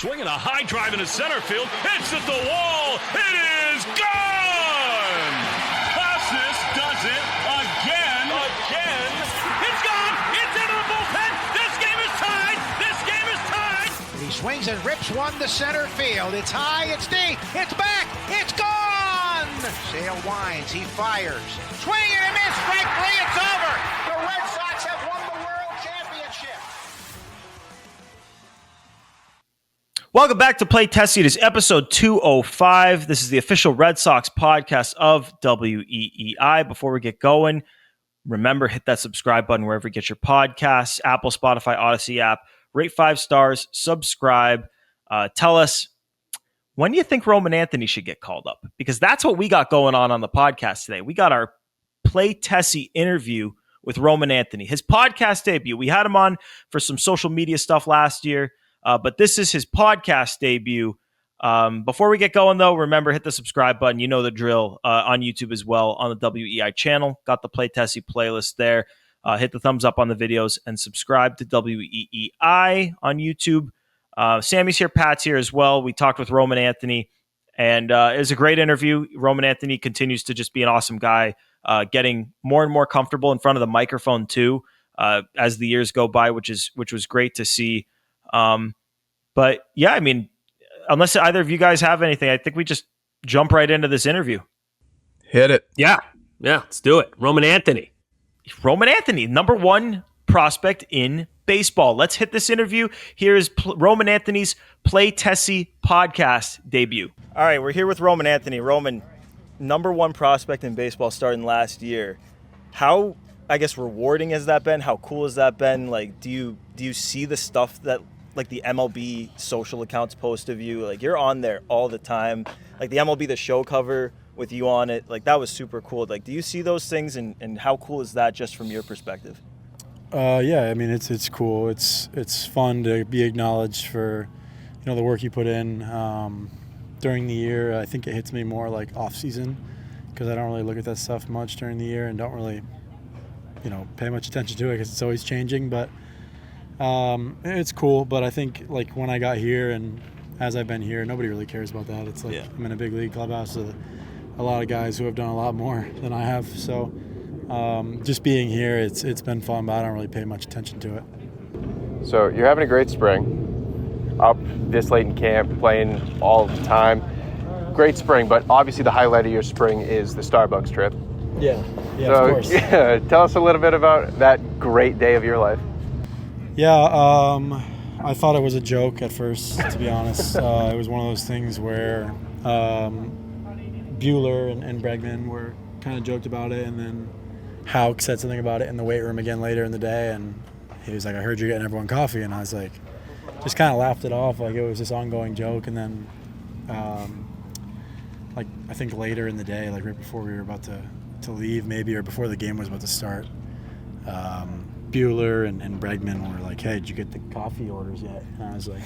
Swinging a high drive into center field. Hits at the wall. It is gone! Casas does it again. It's gone! It's into the bullpen! This game is tied! This game is tied! He swings and rips one to center field. It's high, it's deep, it's back, it's gone! Sale winds, he fires. Swing and a miss, strike three, it's over! The Red Sox have won the World Championship! Welcome back to Play Tessie. It is episode 205. This is the official Red Sox podcast of WEEI. Before we get going, remember, hit that subscribe button wherever you get your podcasts, Apple, Spotify, Odyssey app. Rate 5 stars, subscribe. Tell us, when do you think Roman Anthony should get called up? Because that's what we got going on the podcast today. We got our Play Tessie interview with Roman Anthony, his podcast debut. We had him on for some social media stuff last year, but this is his podcast debut. Before we get going, though, remember, hit the subscribe button. You know the drill, on YouTube as well, on the WEI channel. Got the Play Tessie playlist there. Hit the thumbs up on the videos and subscribe to WEEI on YouTube. Sammy's here, Pat's here as well. We talked with Roman Anthony, and it was a great interview. Roman Anthony continues to just be an awesome guy, getting more and more comfortable in front of the microphone too, as the years go by, which was great to see. But yeah, I mean, unless either of you guys have anything, I think we just jump right into this interview. Hit it. Yeah, let's do it. Roman Anthony, number one prospect in baseball. Let's hit this interview. Here is Roman Anthony's Play Tessie podcast debut. All right, we're here with Roman Anthony. Roman, number one prospect in baseball starting last year. How, I guess, rewarding has that been? How cool has that been? Like, do you see the stuff that, like, the MLB social accounts post of you? Like, you're on there all the time. Like, the MLB The Show cover with you on it, like, that was super cool. Like, do you see those things, and how cool is that just from your perspective? Yeah, I mean, it's cool. It's fun to be acknowledged for, the work you put in during the year. I think it hits me more like off season, because I don't really look at that stuff much during the year and don't really, pay much attention to it because it's always changing. But it's cool. But I think, like, when I got here and as I've been here, nobody really cares about that. It's like, yeah, I'm in a big league clubhouse with a lot of guys who have done a lot more than I have. So just being here, it's been fun, but I don't really pay much attention to it. So you're having a great spring, up this late in camp, playing all the time. Great spring, but obviously the highlight of your spring is the Starbucks trip. Yeah, so, of course. Yeah, tell us a little bit about that great day of your life. Yeah, I thought it was a joke at first, to be honest. It was one of those things where Bueller and Bregman were kind of joked about it, and then Houck said something about it in the weight room again later in the day, and he was like, I heard you're getting everyone coffee, and I was like, just kind of laughed it off like it was this ongoing joke. And then like, I think later in the day, like right before we were about to leave maybe, or before the game was about to start, Bueller and Bregman were like, hey, did you get the coffee orders yet? And I was like,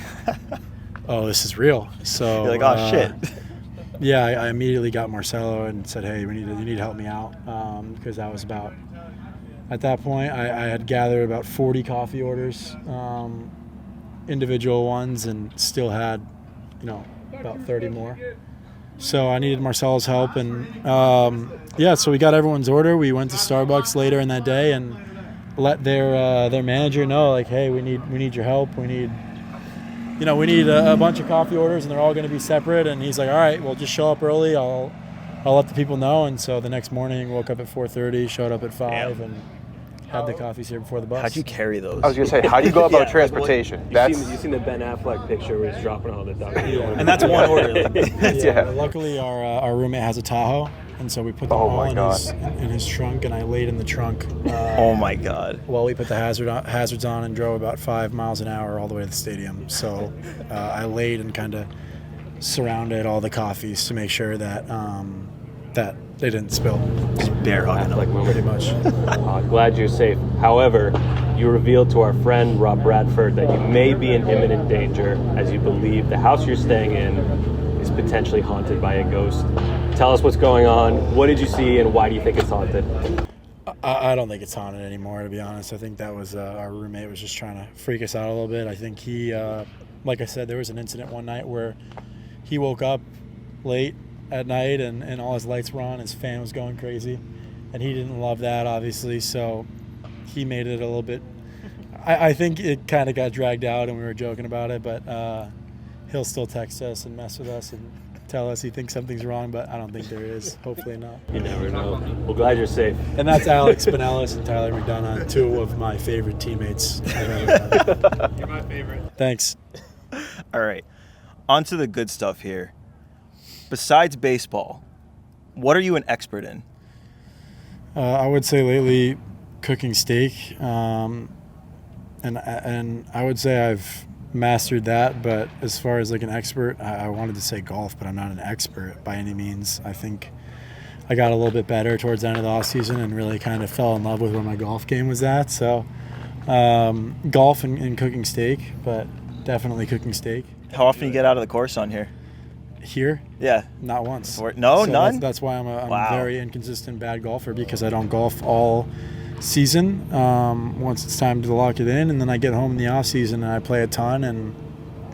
oh, this is real. So you're like, oh, shit. Yeah, I immediately got Marcelo and said, hey, you need to help me out, because that was about, at that point, I had gathered about 40 coffee orders, individual ones, and still had, about 30 more. So I needed Marcelo's help, and so we got everyone's order. We went to Starbucks later in that day and let their manager know, like, hey, we need your help. We need a bunch of coffee orders, and they're all going to be separate. And he's like, all right, well, just show up early. I'll let the people know. And so the next morning, woke up at 4:30, showed up at 5, and had the coffees here before the bus. How'd you carry those? I was going to say, how do you go about transportation? You've seen the Ben Affleck picture where he's dropping all the dogs. And that's one order. Yeah. Luckily, our roommate has a Tahoe, and so we put them all in his trunk, and I laid in the trunk. Oh my God! Well, we put the hazards on and drove about 5 miles an hour all the way to the stadium. So I laid and kind of surrounded all the coffees to make sure that that they didn't spill. Just bear hugging them. Like, pretty much. Glad you're safe. However, you revealed to our friend Rob Bradford that you may be in imminent danger, as you believe the house you're staying in is potentially haunted by a ghost. Tell us what's going on. What did you see, and why do you think it's haunted? I don't think it's haunted anymore, to be honest. I think that was our roommate was just trying to freak us out a little bit. I think he like I said, there was an incident one night where he woke up late at night and all his lights were on, his fan was going crazy, and he didn't love that, obviously, so he made it a little bit. I think it kind of got dragged out and we were joking about it, but he'll still text us and mess with us and tell us he thinks something's wrong, but I don't think there is. Hopefully not. You never know. Well, glad you're safe. And that's Alex Spinellis and Tyler McDonough, two of my favorite teammates I've ever had. You're my favorite. Thanks. All right. On to the good stuff here. Besides baseball, what are you an expert in? I would say lately cooking steak. And I would say I've mastered that, but as far as like an expert, I wanted to say golf, but I'm not an expert by any means. I think I got a little bit better towards the end of the off season and really kind of fell in love with where my golf game was at. So golf and cooking steak, but definitely cooking steak. How often you get out of the course on here? Here? Yeah. Not once. No, none? That's why I'm a Wow. very inconsistent bad golfer, because I don't golf all season. Once it's time to lock it in, and then I get home in the off season and I play a ton, and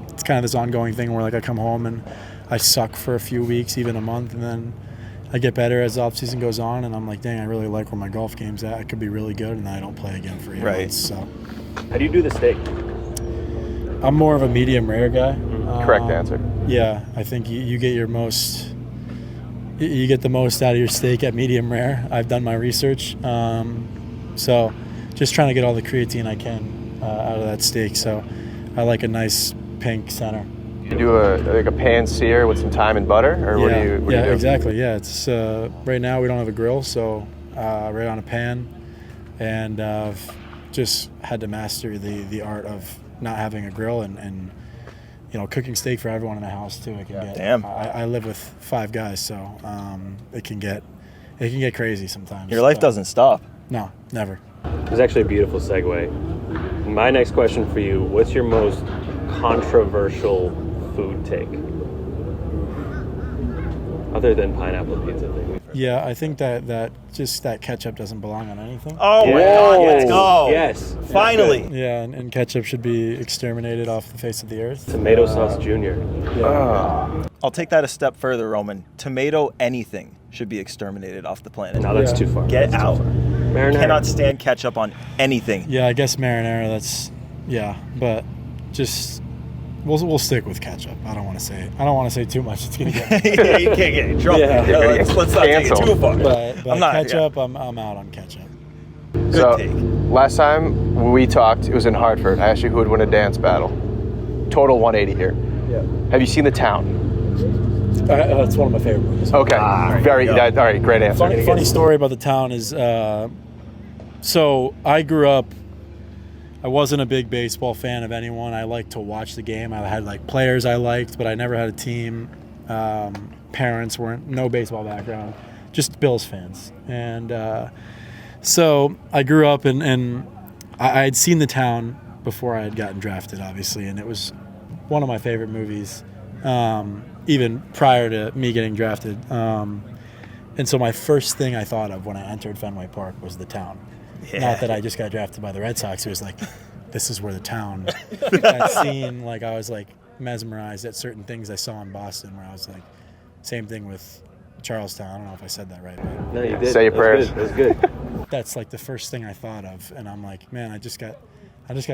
it's kind of this ongoing thing where like I come home and I suck for a few weeks, even a month, and then I get better as the off season goes on, and I'm like, dang, I really like where my golf game's at. It could be really good, and then I don't play again for 8 months. So How do you do the steak? I'm more of a medium rare guy. Correct answer. Yeah, I think you get your most. You get the most out of your steak at medium rare. I've done my research. So just trying to get all the creatine I can out of that steak. So I like a nice pink center. You do a pan sear with some thyme and butter, or what do you do? Exactly. Yeah, it's right now we don't have a grill, so right on a pan, and just had to master the art of not having a grill and cooking steak for everyone in the house too. It can get. Damn. I live with 5 guys, so it can get crazy sometimes. Your life doesn't stop. No, never. It's actually a beautiful segue. My next question for you, what's your most controversial food take? Other than pineapple pizza. Yeah, I think that just that ketchup doesn't belong on anything. Oh my God, let's go. Yes. Finally. Yeah, and ketchup should be exterminated off the face of the earth. Tomato sauce junior. I'll take that a step further, Roman. Tomato anything should be exterminated off the planet. No, that's too far. Get out. Marinara. Cannot stand ketchup on anything. Yeah, I guess marinara. But just we'll stick with ketchup. I don't want to say too much. It's gonna get. Yeah, you can't get in trouble. Yeah. Let's not take it too far. But I'm not ketchup. I'm out on ketchup. So take. last time we talked, it was in Hartford. I asked you who would win a dance battle. Total 180 here. Yeah. Have you seen The Town? That's one of my favorite movies. Okay. All right, great answer. Funny story about The Town is, so I grew up, I wasn't a big baseball fan of anyone. I liked to watch the game. I had like players I liked, but I never had a team. Parents no baseball background, just Bills fans. And so I grew up and I had seen The Town before I had gotten drafted, obviously, and it was one of my favorite movies. Even prior to me getting drafted. And so my first thing I thought of when I entered Fenway Park was The Town. Yeah. Not that I just got drafted by the Red Sox. It was like, this is where The Town. That scene, like I was like mesmerized at certain things I saw in Boston where I was like, same thing with Charlestown. I don't know if I said that right, but No, you did. Say your prayers. That's good. that's like the first thing I thought of. And I'm like, man, I just got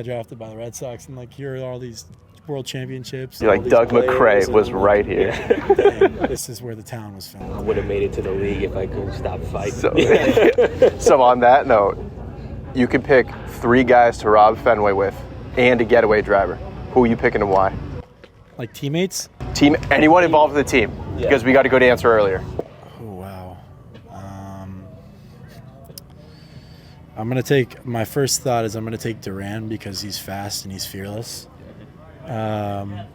drafted by the Red Sox, and like here are all these world championships. You're all like these Doug players, McRae and was I'm right here. and this is where The Town was I filmed. would have made it to the league if I couldn't stop fighting. So on that note, you can pick 3 guys to rob Fenway with and a getaway driver. Who are you picking and why? Like teammates? Anyone involved with the team, because we got to go to answer earlier. Oh, wow. I'm going to take, my first thought is I'm going to take Duran because he's fast and he's fearless. I'll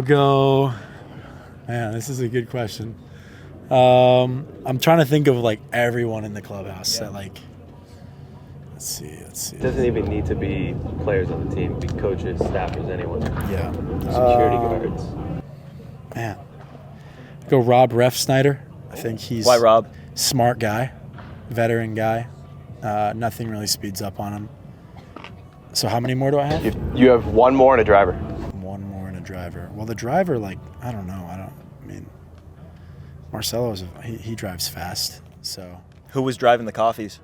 go, man, this is a good question. I'm trying to think of like everyone in the clubhouse that like, let's see. It doesn't even need to be players on the team. It could be coaches, staffers, anyone. Yeah. Security guards. Man. Go Rob Ref Snyder. I think he's Why Rob? smart guy, veteran guy. Nothing really speeds up on him. So how many more do I have? You have one more and a driver. One more and a driver. Well, the driver, like, I don't know. I mean, Marcelo's he drives fast. So Who was driving the coffees?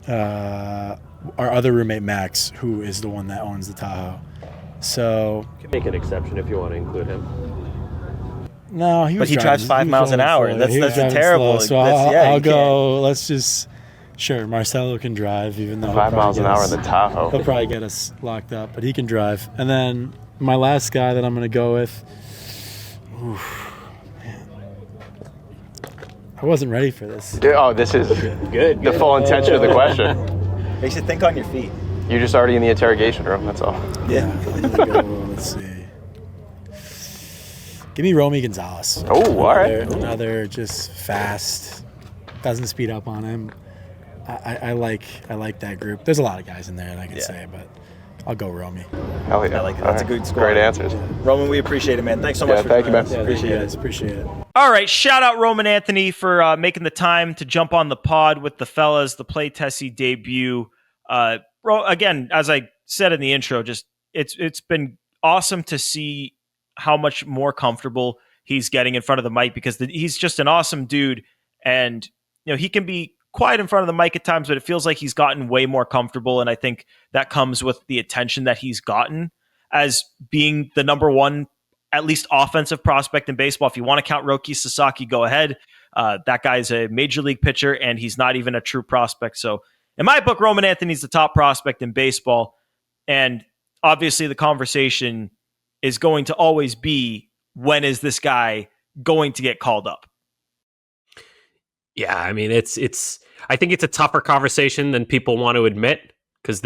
our other roommate Max, who is the one that owns the Tahoe. So You can make an exception if you want to include him. no, But he drives 5 miles an hour. That's a terrible. So I'll go. Let's just sure. Marcelo can drive, even though 5 miles an hour in the Tahoe. he'll probably get us locked up, but he can drive. And then my last guy that I'm going to go with. Man. I wasn't ready for this. Oh, this is Good. the full intention of the question. Makes you think on your feet. You're just already in the interrogation room. That's all. Yeah. I'm gonna go, let's see. Give me Romy Gonzalez. Oh, all right. Another just fast. Doesn't speed up on him. I like that group. There's a lot of guys in there that I can say, but I'll go Romy. Hell yeah. I like it. All That's a right. good score. Great answers. Roman, we appreciate it, man. Thanks so much Yeah, for thank you, joining man. us. Appreciate it. Appreciate it. All right, shout out Roman Anthony for making the time to jump on the pod with the fellas, the Play Tessie debut. Again, as I said in the intro, just it's been awesome to see how much more comfortable he's getting in front of the mic because he's just an awesome dude, and he can be quiet in front of the mic at times, but it feels like he's gotten way more comfortable, and I think that comes with the attention that he's gotten as being the number one, at least offensive prospect in baseball. If you want to count Roki Sasaki, go ahead. That guy's a major league pitcher, and he's not even a true prospect. So in my book, Roman Anthony's the top prospect in baseball. And obviously the conversation is going to always be, when is this guy going to get called up? Yeah, I mean, I think it's a tougher conversation than people want to admit because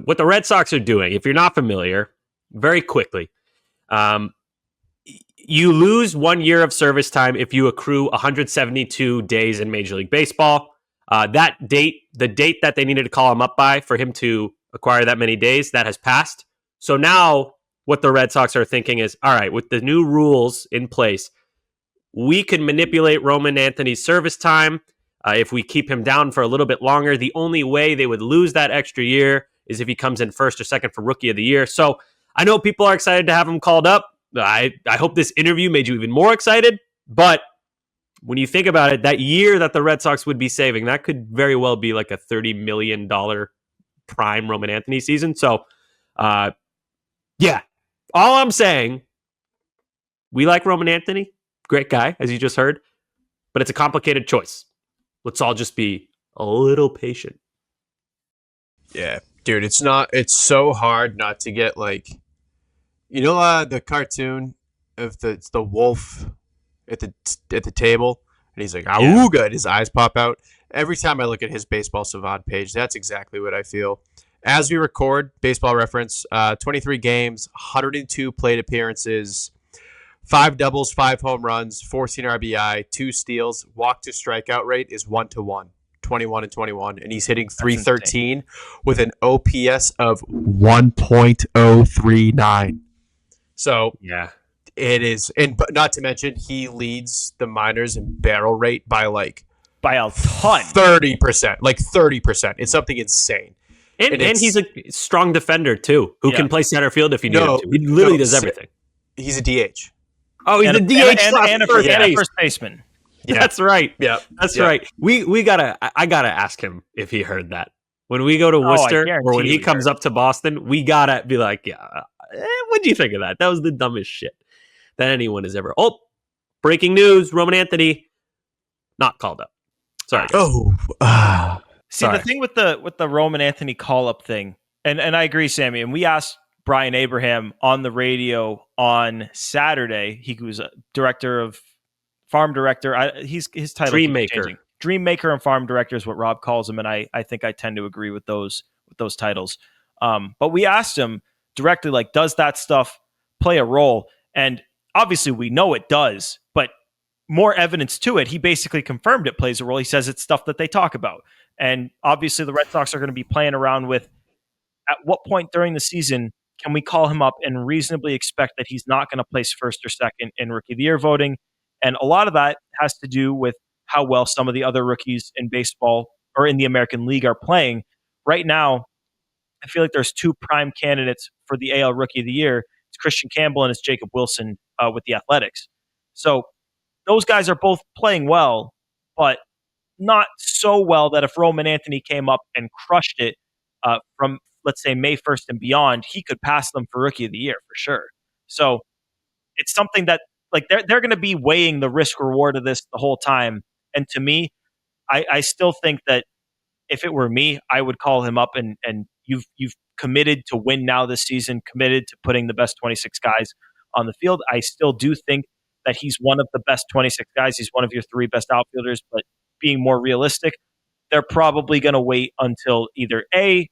what the Red Sox are doing, if you're not familiar, very quickly, you lose 1 year of service time if you accrue 172 days in Major League Baseball. The date that they needed to call him up by for him to acquire that many days, that has passed. So now what the Red Sox are thinking is, all right, with the new rules in place, we can manipulate Roman Anthony's service time. If we keep him down for a little bit longer, the only way they would lose that extra year is if he comes in first or second for Rookie of the Year. So I know people are excited to have him called up. I hope this interview made you even more excited. But when you think about it, that year that the Red Sox would be saving, that could very well be like a $30 million prime Roman Anthony season. So, yeah, all I'm saying, we like Roman Anthony. Great guy, as you just heard. But it's a complicated choice. Let's all just be a little patient. Yeah, dude, it's so hard not to get the cartoon of the wolf at the table, and he's like, "Auga," and his eyes pop out. Every time I look at his Baseball Savant page, that's exactly what I feel. As we record, Baseball Reference, 23 games, 102 plate appearances, 5 doubles, 5 home runs, 14 RBI, 2 steals. Walk to strikeout rate is 1-1, 21-21, and he's hitting .313 with an OPS of 1.039. So Yeah. it is, but not to mention he leads the minors in barrel rate by a ton, 30%, 30%. It's something insane. And he's a strong defender too, who can play center field if you need him to. He literally does everything. He's a DH. Oh, he's a DH and a first baseman. Yeah. That's right. Yeah, that's right. I gotta ask him if he heard that when we go to Worcester or when he comes up to Boston. We gotta be like, what'd you think of that? That was the dumbest shit that anyone has ever. Oh, breaking news: Roman Anthony not called up. Sorry. See, the thing with the Roman Anthony call-up thing, and I agree, Sammy, and we asked Brian Abraham on the radio on Saturday. He was a farm director. His title Dream Maker and farm director is what Rob calls him, and I think I tend to agree with those titles. But we asked him directly, does that stuff play a role? And obviously we know it does, but more evidence to it. He basically confirmed it plays a role. He says it's stuff that they talk about. And obviously the Red Sox are going to be playing around with, at what point during the season can we call him up and reasonably expect that he's not going to place first or second in Rookie of the Year voting? And a lot of that has to do with how well some of the other rookies in baseball or in the American League are playing. Right now, I feel like there's two prime candidates for the AL Rookie of the Year. It's Christian Campbell and it's Jacob Wilson with the Athletics. So those guys are both playing well, but not so well that if Roman Anthony came up and crushed it from, let's say, May 1st and beyond, he could pass them for Rookie of the Year for sure. So it's something that, like, they're going to be weighing the risk reward of this the whole time. And to me, I still think that if it were me, I would call him up and you've committed to win now this season, committed to putting the best 26 guys on the field. I still do think that he's one of the best 26 guys. He's one of your three best outfielders, but being more realistic, they're probably going to wait until either A,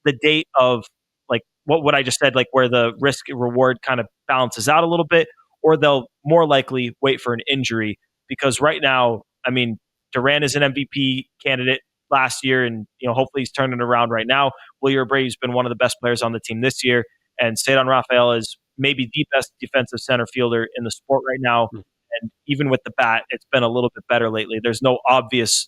the date of like what I just said, like where the risk reward kind of balances out a little bit, or they'll more likely wait for an injury because right now, I mean, Durant is an MVP candidate last year, and hopefully he's turning around right now. Wilyer Abreu's been one of the best players on the team this year, and Cedon Rafael is maybe the best defensive center fielder in the sport right now. And even with the bat, it's been a little bit better lately. There's no obvious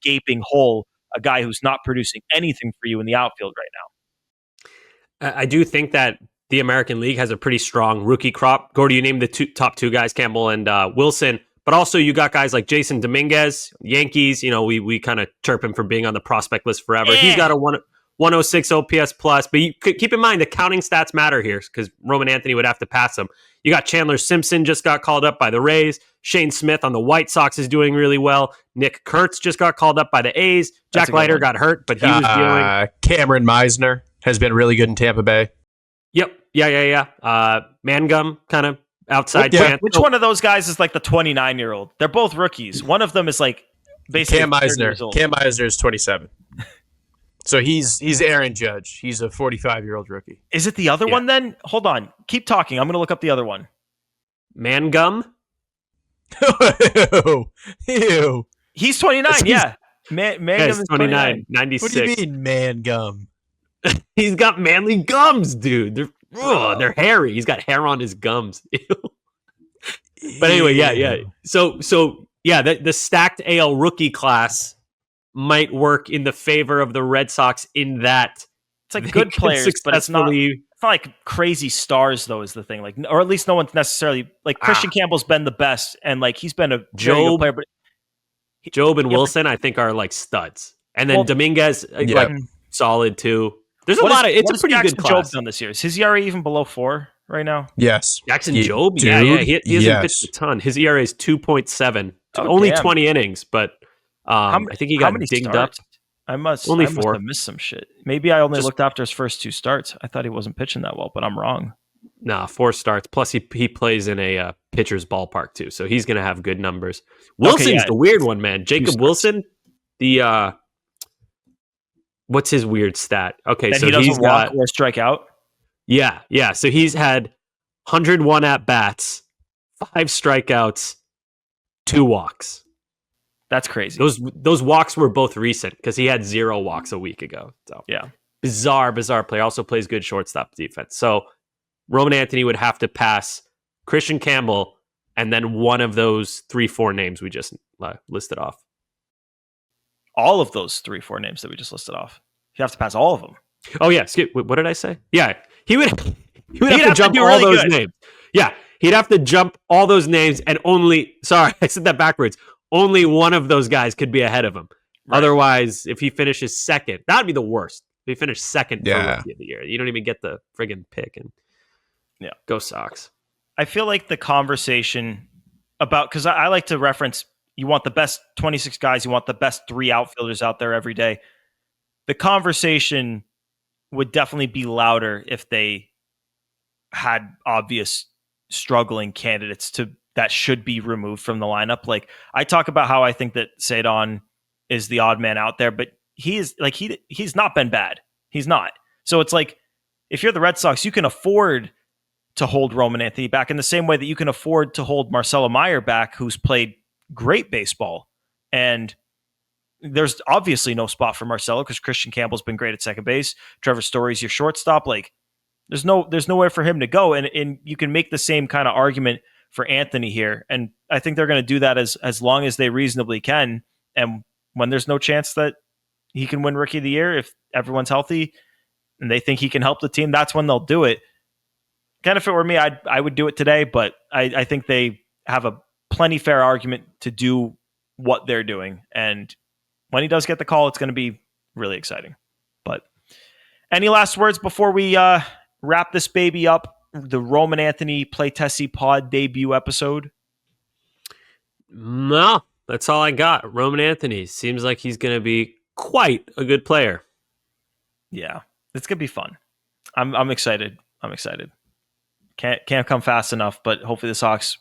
gaping hole, a guy who's not producing anything for you in the outfield right now. I do think that the American League has a pretty strong rookie crop. Gordo, you named the top two guys, Campbell and Wilson. But also you got guys like Jason Dominguez, Yankees. We kind of chirp him for being on the prospect list forever. Yeah. He's got a 106 OPS plus. But you keep in mind the counting stats matter here because Roman Anthony would have to pass him. You got Chandler Simpson just got called up by the Rays. Shane Smith on the White Sox is doing really well. Nick Kurtz just got called up by the A's. Jack Leiter got hurt, but he was dealing. Cameron Meisner has been really good in Tampa Bay. Yep. Yeah. Mangum kind of outside chance. Which one of those guys is like the 29-year-old? They're both rookies. One of them is like basically Cam Meisner. Cam Meisner is 27. So he's Aaron Judge. He's a 45-year-old rookie. Is it the other one then? Hold on. Keep talking. I'm going to look up the other one. Mangum? Ew. He's 29, yeah. Mangum is 29, 96. What do you mean, man-gum? He's got manly gums, dude. They're hairy. He's got hair on his gums. But anyway, yeah. So the stacked AL rookie class might work in the favor of the Red Sox in that it's like good players, but it's not like crazy stars though is the thing. Like, or at least no one's necessarily like Christian Campbell's been the best, and like he's been a good player. But Job and Wilson, I think, are like studs, and then Dominguez like solid too. There's a lot of it's a pretty good class. Job done this year. Is his ERA even below 4 right now? Yes, Jackson Job. Dude, yeah. He hasn't pitched a ton. His ERA is 2.7. Only 20 innings, but. I think he got dinged up. I must 4. have missed some shit. Maybe I only looked after his first 2 starts. I thought he wasn't pitching that well, but I'm wrong. Nah, 4 starts. Plus, he plays in a pitcher's ballpark too, so he's going to have good numbers. Wilson's the weird one, man. Jacob Wilson, the what's his weird stat? Okay, that so he doesn't walk or strike out. Yeah. So he's had 101 at bats, 5 strikeouts, 2 walks. That's crazy. Those walks were both recent because he had 0 walks a week ago. So yeah, bizarre player. Also plays good shortstop defense. So Roman Anthony would have to pass Christian Campbell and then one of those 3-4 names we just listed off. All of those 3-4 names that we just listed off. You have to pass all of them. Oh yeah. What did I say? Yeah, he would have to jump all those names. Yeah, he'd have to jump all those names and only. Sorry, I said that backwards. Only one of those guys could be ahead of him. Right. Otherwise, if he finishes second, that would be the worst. If he finished second for Rookie of the Year, you don't even get the friggin' pick. And go Sox. I feel like the conversation about, because I like to reference, you want the best 26 guys, you want the best 3 outfielders out there every day. The conversation would definitely be louder if they had obvious struggling candidates that should be removed from the lineup. Like I talk about how I think that Cedon is the odd man out there, but he's not been bad. He's not. So it's like, if you're the Red Sox, you can afford to hold Roman Anthony back in the same way that you can afford to hold Marcelo Meyer back, who's played great baseball. And there's obviously no spot for Marcelo because Christian Campbell's been great at second base. Trevor Story's your shortstop. Like there's nowhere for him to go. And you can make the same kind of argument for Anthony here. And I think they're going to do that as long as they reasonably can. And when there's no chance that he can win Rookie of the Year, if everyone's healthy, and they think he can help the team, that's when they'll do it. Kind of, if it were me, I would do it today, but I think they have a plenty fair argument to do what they're doing. And when he does get the call, it's going to be really exciting. But any last words before we wrap this baby up? The Roman Anthony Play Tessie Pod debut episode? No, that's all I got. Roman Anthony seems like he's going to be quite a good player. Yeah, it's going to be fun. I'm excited. I'm excited. Can't come fast enough, but hopefully the Sox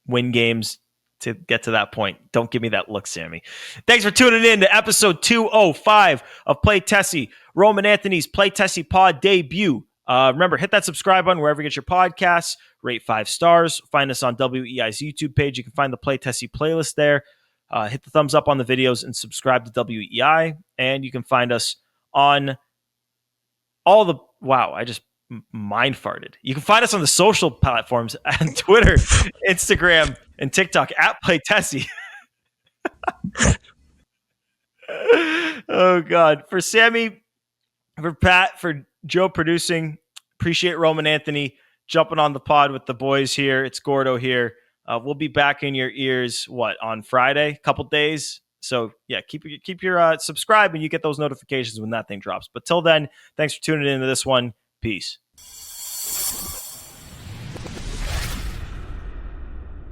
win games to get to that point. Don't give me that look, Sammy. Thanks for tuning in to episode 205 of Play Tessie, Roman Anthony's Play Tessie Pod debut. Remember, hit that subscribe button wherever you get your podcasts. Rate 5 stars. Find us on WEI's YouTube page. You can find the Play Tessie playlist there. Hit the thumbs up on the videos and subscribe to WEI. And you can find us on all the... Wow, I just mind farted. You can find us on the social platforms on Twitter, Instagram, and TikTok at Play Tessie. Oh, God. For Sammy, for Pat, for Joe producing, appreciate Roman Anthony jumping on the pod with the boys here. It's Gordo here. We'll be back in your ears, on Friday? Couple days. So, yeah, keep your subscribe and you get those notifications when that thing drops. But till then, thanks for tuning into this one. Peace.